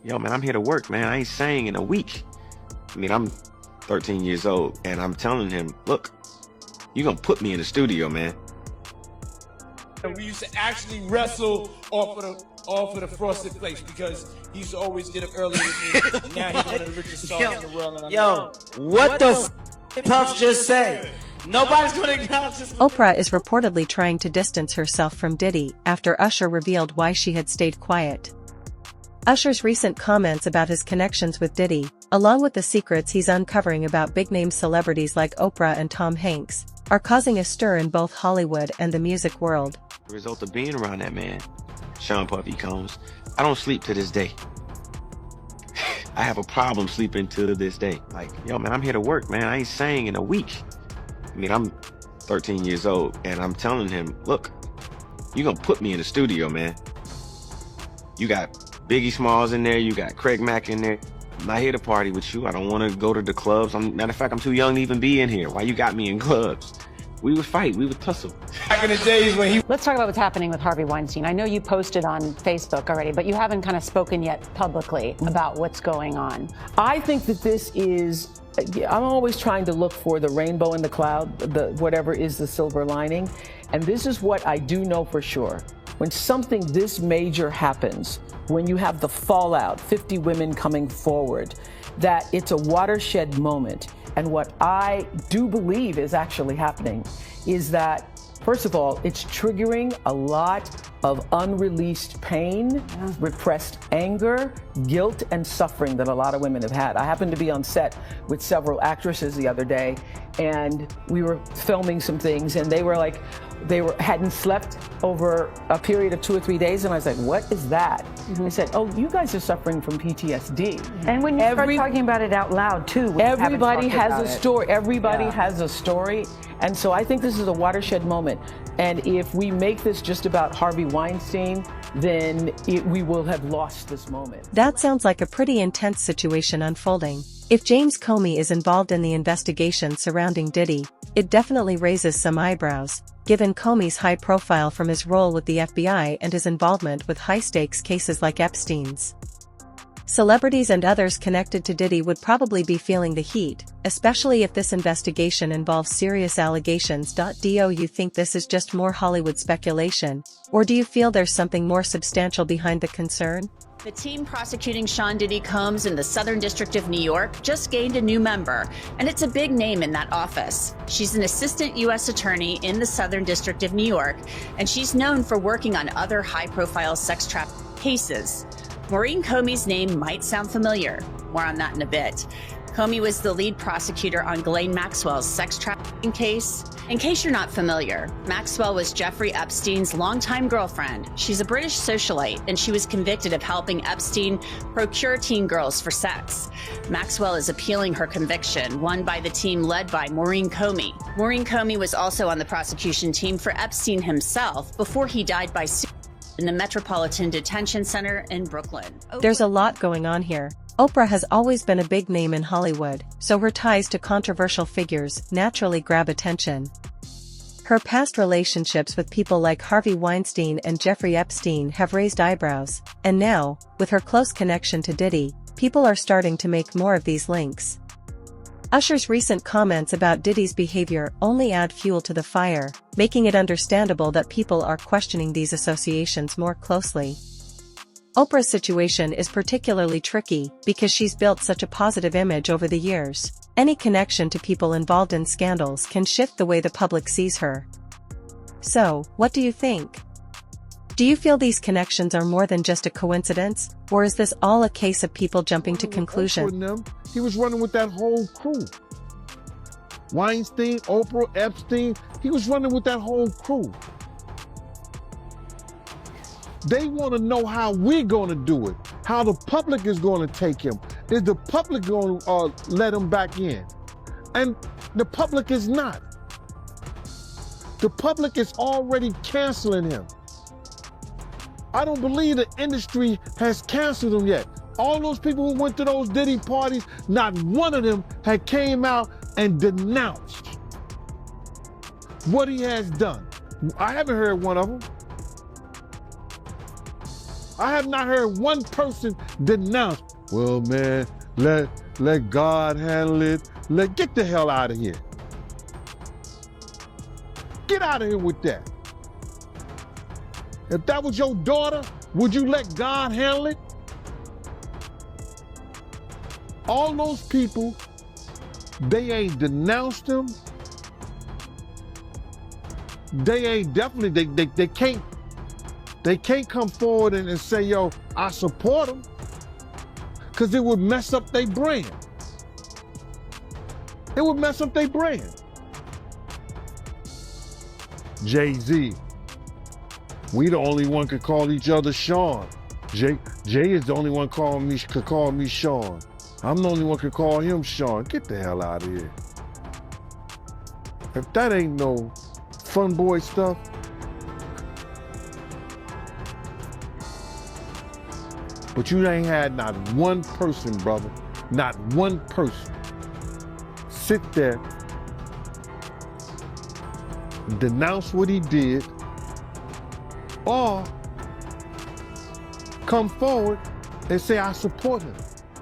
yo, man, I'm here to work, man. I ain't sang in a week. I mean, I'm 13 years old, and I'm telling him, look, you're gonna put me in the studio, man. We used to actually wrestle off of the frosted flakes because he used to always get up early with me. Now he's one of the richest stars in the world. Yo, what the f Puff just say? Nobody's gonna acknowledge this. Oprah is reportedly trying to distance herself from Diddy after Usher revealed why she had stayed quiet. Usher's recent comments about his connections with Diddy, along with the secrets he's uncovering about big-name celebrities like Oprah and Tom Hanks, are causing a stir in both Hollywood and the music world. The result of being around that man, Sean Puffy Combs, I don't sleep to this day. I have a problem sleeping to this day. Like, yo, man, I'm here to work, man. I ain't sang in a week. I mean, I'm 13 years old, and I'm telling him, look, you're gonna put me in the studio, man. You got Biggie Smalls in there, you got Craig Mack in there. I'm not here to party with you. I don't want to go to the clubs. Matter of fact, I'm too young to even be in here. Why you got me in clubs? We would fight, we would tussle. Back in the days when he... Let's talk about what's happening with Harvey Weinstein. I know you posted on Facebook already, but you haven't kind of spoken yet publicly about what's going on. I think that this is, I'm always trying to look for the rainbow in the cloud, whatever is the silver lining. And this is what I do know for sure. When something this major happens, when you have the fallout, 50 women coming forward, that it's a watershed moment. And what I do believe is actually happening is that, first of all, it's triggering a lot of unreleased pain, repressed anger, guilt, and suffering that a lot of women have had. I happened to be on set with several actresses the other day, and we were filming some things, and they were like, hadn't slept over a period of 2 or 3 days, and I was like, what is that? I said, oh, you guys are suffering from PTSD. And when you start talking about it out loud, too. Everybody has a story. Everybody has a story. And so I think this is a watershed moment. And if we make this just about Harvey Weinstein, then we will have lost this moment. That sounds like a pretty intense situation unfolding. If James Comey is involved in the investigation surrounding Diddy, it definitely raises some eyebrows, given Comey's high profile from his role with the FBI and his involvement with high-stakes cases like Epstein's. Celebrities and others connected to Diddy would probably be feeling the heat, especially if this investigation involves serious allegations. Do you think this is just more Hollywood speculation, or do you feel there's something more substantial behind the concern? The team prosecuting Sean Diddy Combs in the Southern District of New York just gained a new member, and it's a big name in that office. She's an assistant U.S. attorney in the Southern District of New York, and she's known for working on other high-profile sex trafficking cases. Maureen Comey's name might sound familiar. More on that in a bit. Comey was the lead prosecutor on Ghislaine Maxwell's sex trafficking case. In case you're not familiar, Maxwell was Jeffrey Epstein's longtime girlfriend. She's a British socialite, and she was convicted of helping Epstein procure teen girls for sex. Maxwell is appealing her conviction, won by the team led by Maureen Comey. Maureen Comey was also on the prosecution team for Epstein himself before he died by suicide in the Metropolitan Detention Center in Brooklyn. There's a lot going on here. Oprah has always been a big name in Hollywood, so her ties to controversial figures naturally grab attention. Her past relationships with people like Harvey Weinstein and Jeffrey Epstein have raised eyebrows, and now, with her close connection to Diddy, people are starting to make more of these links. Usher's recent comments about Diddy's behavior only add fuel to the fire, making it understandable that people are questioning these associations more closely. Oprah's situation is particularly tricky because she's built such a positive image over the years. Any connection to people involved in scandals can shift the way the public sees her. So, what do you think? Do you feel these connections are more than just a coincidence, or is this all a case of people jumping to conclusions? He was running with that whole crew. Weinstein, Oprah, Epstein, he was running with that whole crew. They want to know how we're going to do it, how the public is going to take him. Is the public going to let him back in? And the public is not. The public is already canceling him. I don't believe the industry has canceled him yet. All those people who went to those Diddy parties, not one of them had came out and denounced what he has done. I haven't heard one of them. I have not heard one person denounce, well, man, let God handle it. Get the hell out of here. Get out of here with that. If that was your daughter, would you let God handle it? All those people, they ain't denounced him. They ain't definitely, they can't come forward and say, yo, I support them. Because it would mess up their brand. It would mess up their brand. Jay-Z, we the only one could call each other Sean. Jay is the only one could call me Sean. I'm the only one could call him Sean. Get the hell out of here. If that ain't no fun boy stuff. But you ain't had not one person, brother, not one person sit there, denounce what he did, or come forward and say, I support him.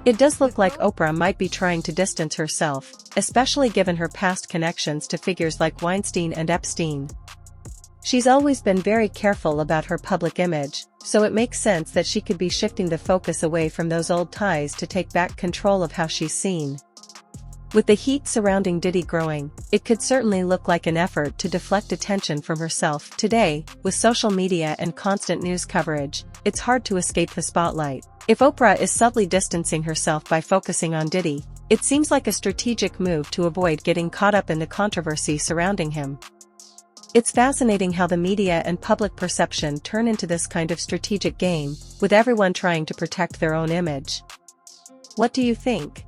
It does look like Oprah might be trying to distance herself, especially given her past connections to figures like Weinstein and Epstein. She's always been very careful about her public image, so it makes sense that she could be shifting the focus away from those old ties to take back control of how she's seen. With the heat surrounding Diddy growing, it could certainly look like an effort to deflect attention from herself. Today, with social media and constant news coverage, it's hard to escape the spotlight. If Oprah is subtly distancing herself by focusing on Diddy, it seems like a strategic move to avoid getting caught up in the controversy surrounding him. It's fascinating how the media and public perception turn into this kind of strategic game, with everyone trying to protect their own image. What do you think?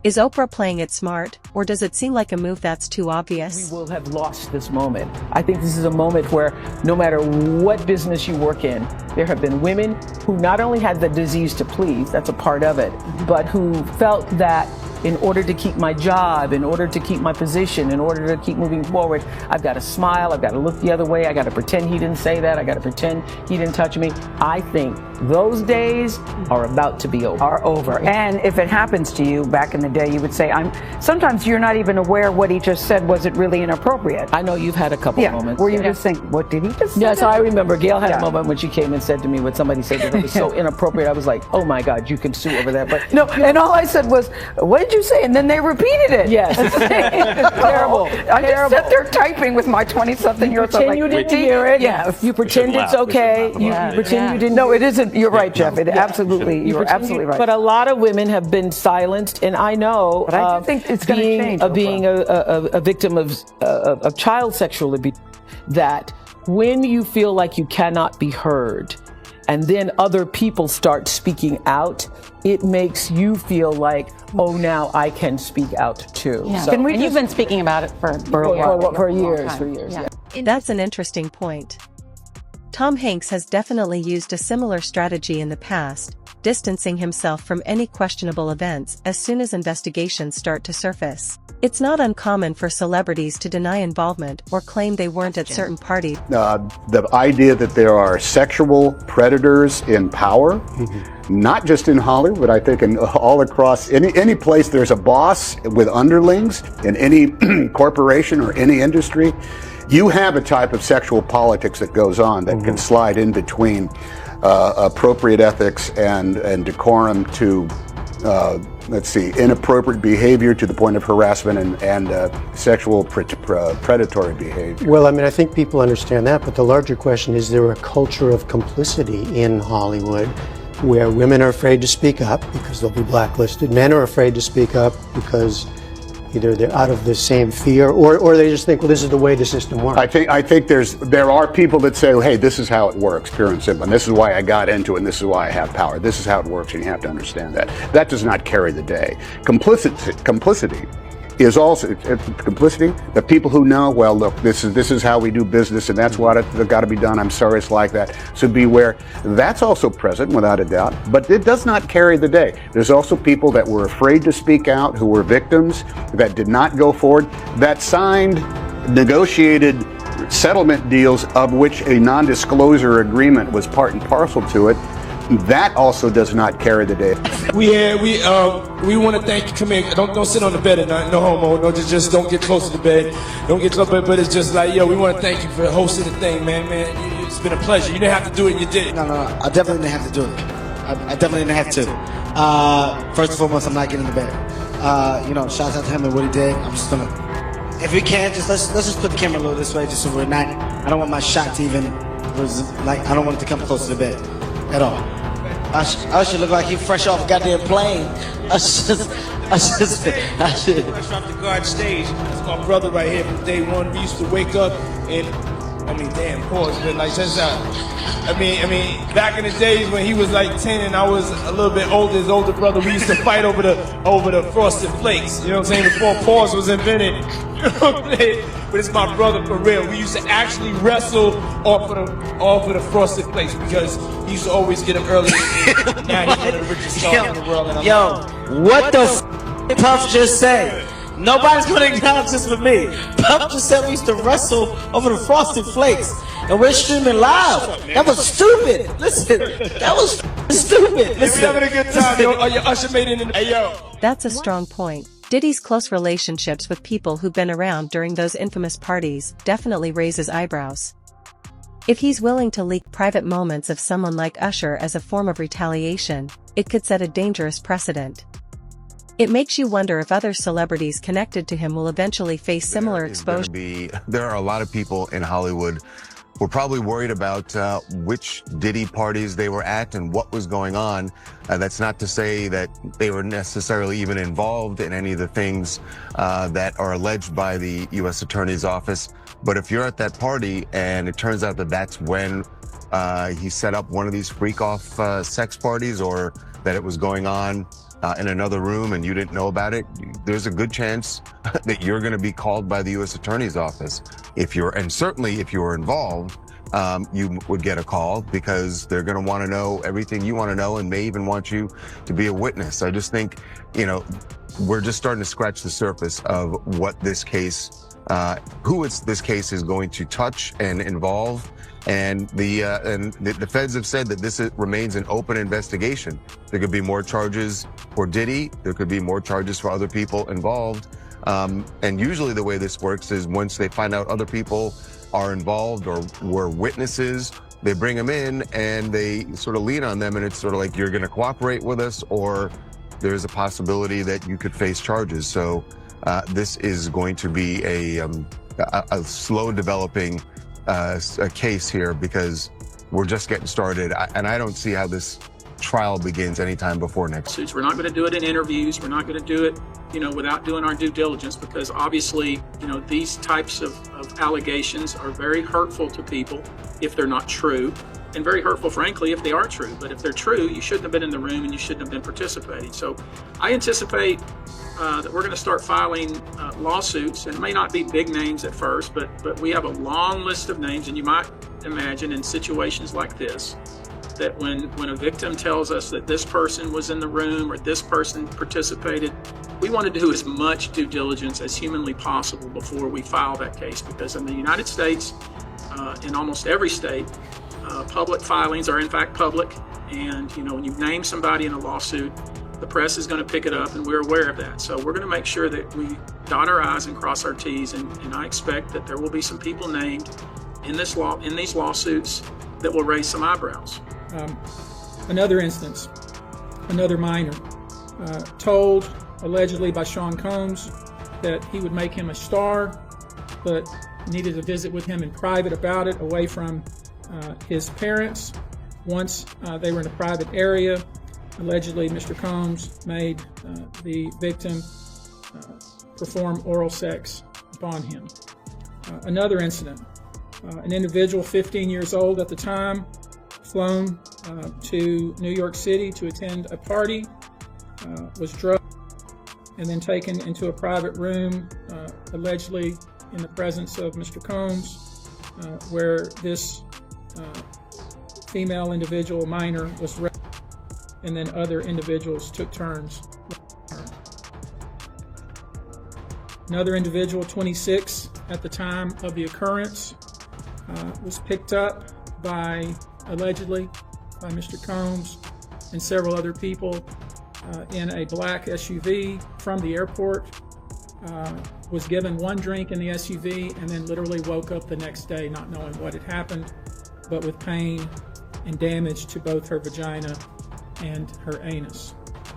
Is Oprah playing it smart, or does it seem like a move that's too obvious? We will have lost this moment. I think this is a moment where no matter what business you work in, there have been women who not only had the disease to please, that's a part of it, but who felt that in order to keep my job, in order to keep my position, in order to keep moving forward, I've got to smile, I've got to look the other way, I got to pretend he didn't say that, I got to pretend he didn't touch me. I think those days are about to be over. Are over. And if it happens to you back in the day, you would say, sometimes you're not even aware what he just said, was it really inappropriate? I know you've had a couple moments. Where you just think, what did he just say? Yes, I remember Gail had a moment when she came and said to me, when somebody said that it was so inappropriate, I was like, oh my God, you could sue over that. But no, and all I said was, what did you say? And then they repeated it. Yes. Terrible. I just sat there typing with my 20-something-year-old. Pretend you didn't hear it. Yeah. You pretend it's okay. You pretend you didn't. No, it isn't. You're right, Jeff. It absolutely. You're absolutely right. But a lot of women have been silenced, and I know. But I do think it's going to change. Being a victim of child sexual abuse, that when you feel like you cannot be heard, and then other people start speaking out, it makes you feel like, oh, now I can speak out too. Yeah. So, And you've been speaking about it for years. Yeah. That's an interesting point. Tom Hanks has definitely used a similar strategy in the past, distancing himself from any questionable events as soon as investigations start to surface. It's not uncommon for celebrities to deny involvement or claim they weren't at certain parties. The idea that there are sexual predators in power, not just in Hollywood, but I think in all across any place there's a boss with underlings in any corporation or any industry, you have a type of sexual politics that goes on that can slide in between appropriate ethics and decorum to inappropriate behavior to the point of harassment and sexual predatory behavior. Well, I mean, I think people understand that, but the larger question is there a culture of complicity in Hollywood where women are afraid to speak up because they'll be blacklisted, men are afraid to speak up because either they're out of the same fear or they just think, well, this is the way the system works. I think there are people that say, hey, this is how it works, pure and simple, and this is why I got into it, and this is why I have power. This is how it works, and you have to understand that. That does not carry the day. Complicity is also complicity. The people who know, well, look, this is how we do business, and that's what it's got to be done. I'm sorry, it's like that. So beware. That's also present, without a doubt, but it does not carry the day. There's also people that were afraid to speak out, who were victims, that did not go forward, that signed, negotiated settlement deals of which a non-disclosure agreement was part and parcel to it, That also does not carry the day. We want to thank you. Come here. Don't sit on the bed at night. No homo. No, just don't get close to the bed. Don't get close. But it's just like, yo, we want to thank you for hosting the thing, man. It's been a pleasure. You didn't have to do it. You did it. No. I definitely didn't have to do it. I definitely didn't have to. First and foremost, I'm not getting in the bed. Shouts out to him and what he did. I'm just gonna, if we can, let's just put the camera a little this way, just so we're not. I don't want my shot to even, I don't want it to come close to the bed at all. Usher look like he fresh off a goddamn plane. Usher Fresh off the guard stage. That's my brother right here from day one. We used to wake up and, pause, but like, just back in the days when he was like 10 and I was a little bit older, his older brother, we used to fight over the frosted flakes. You know what I'm saying? Before pause was invented. You know what I'm saying? But it's my brother for real. We used to actually wrestle off of the frosted flakes because he used to always get up early. Now he's one of the richest stars in the world. And what the f*** Puff just say? Nobody's gonna acknowledge this for me. Puff just said we used to wrestle over the frosted flakes, and we're streaming live. That was stupid. Listen, that was stupid. Listen, we having a good time, yo. Oh, your Usher made it in the. Hey, yo. That's a strong point. Diddy's close relationships with people who've been around during those infamous parties definitely raises eyebrows. If he's willing to leak private moments of someone like Usher as a form of retaliation, it could set a dangerous precedent. It makes you wonder if other celebrities connected to him will eventually face similar exposure. There are a lot of people in Hollywood who are probably worried about which Diddy parties they were at and what was going on. That's not to say that they were necessarily even involved in any of the things that are alleged by the U.S. Attorney's Office. But if you're at that party and it turns out that that's when he set up one of these freak-off sex parties, or that it was going on in another room and you didn't know about it, there's a good chance that you're going to be called by the U.S. Attorney's Office. And certainly if you were involved, you would get a call because they're going to want to know everything you want to know and may even want you to be a witness. I just think, we're just starting to scratch the surface of what this case, this case is going to touch and involve. And the feds have said that this remains an open investigation. There could be more charges for Diddy. There could be more charges for other people involved. And usually the way this works is once they find out other people are involved or were witnesses, they bring them in and they sort of lean on them, and it's sort of like, you're going to cooperate with us, or there's a possibility that you could face charges. So this is going to be a slow developing a case here, because we're just getting started, and I don't see how this trial begins anytime before next. We're not going to do it in interviews. We're not going to do it, without doing our due diligence, because obviously, these types of allegations are very hurtful to people if they're not true, and very hurtful, frankly, if they are true. But if they're true, you shouldn't have been in the room and you shouldn't have been participating. So I anticipate that we're going to start filing lawsuits, and it may not be big names at first, but we have a long list of names, and you might imagine in situations like this that when a victim tells us that this person was in the room or this person participated, we want to do as much due diligence as humanly possible before we file that case, because in the United States, in almost every state, public filings are in fact public, and when you name somebody in a lawsuit, the press is going to pick it up, and we're aware of that. So we're going to make sure that we dot our I's and cross our T's, and I expect that there will be some people named in these lawsuits that will raise some eyebrows. Another instance, another minor, told allegedly by Sean Combs that he would make him a star, but needed to visit with him in private about it, away from his parents. Once they were in a private area, allegedly, Mr. Combs made the victim perform oral sex upon him. Another incident, an individual 15 years old at the time, flown to New York City to attend a party, was drugged and then taken into a private room, allegedly in the presence of Mr. Combs, where this female individual, minor, was raped, and then other individuals took turns. Another individual, 26 at the time of the occurrence, was picked up by, allegedly, by Mr. Combs and several other people in a black SUV from the airport. Was given one drink in the SUV and then literally woke up the next day not knowing what had happened, but with pain and damage to both her vagina and her anus,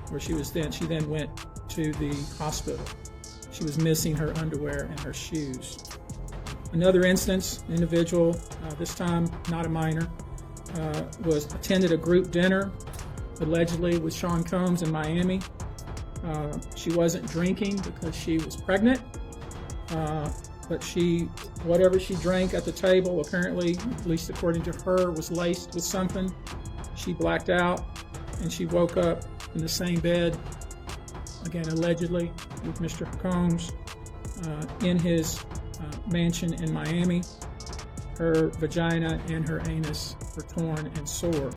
where she then went to the hospital. She was missing her underwear and her shoes. Another instance, an individual, this time not a minor, attended a group dinner, allegedly with Sean Combs in Miami. She wasn't drinking because she was pregnant, but whatever she drank at the table, apparently, at least according to her, was laced with something. She blacked out and she woke up in the same bed, again allegedly, with Mr. Combs in his mansion in Miami. Her vagina and her anus were torn and sore.